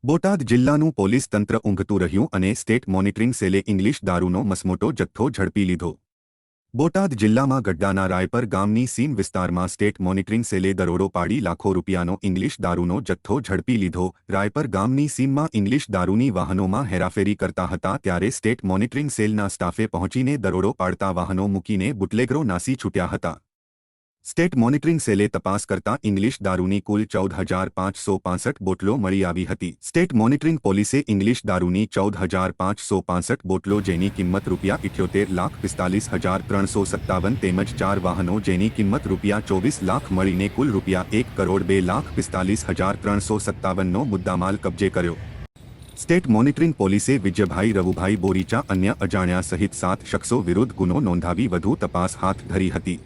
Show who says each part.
Speaker 1: બોટાદ જિલ્લાનું પોલીસ તંત્ર ઊંઘતું રહ્યું અને સ્ટેટ મોનિટરિંગ સેલે ઇંગ્લિશ દારૂનો મસમોટો જથ્થો ઝડપી લીધો। બોટાદ જિલ્લામાં ગડ્ડાના રાયપર ગામની સીમ વિસ્તારમાં સ્ટેટ મોનિટરિંગ સેલે દરોડો પાડી લાખો રૂપિયાનો ઇંગ્લિશ દારૂનો જથ્થો ઝડપી લીધો। રાયપર ગામની સીમમાં ઇંગ્લિશ દારૂની વાહનોમાં હેરાફેરી કરતા હતા ત્યારે સ્ટેટ મોનિટરિંગ સેલના સ્ટાફે પહોંચીને દરોડો પાડતા વાહનો મૂકીને બુટલેગરો નાસી છૂટ્યા હતા। સ્ટેટ મોનિટરિંગ સેલે તપાસ કરતા ઇંગ્લિશ દારૂની કુલ 14,565 બોટલો મળી આવી હતી। સ્ટેટ મોનિટરિંગ પોલીસે ઇંગ્લિશ દારૂની 14,565 બોટલો જેની કિંમત ₹78,45,357 તેમજ 4 વાહનો જેની કિંમત ₹24 લાખ મળીને કુલ ₹1,02,45,357નો મુદ્દામાલ કબજે કર્યો। સ્ટેટ મોનિટરિંગ પોલીસે વિજયભાઈ રવુભાઈ બોરીચા અન્ય અજાણ્યા સહિત 7 શખ્સો વિરુદ્ધ ગુનો નોંધાવી વધુ તપાસ હાથ ધરી હતી।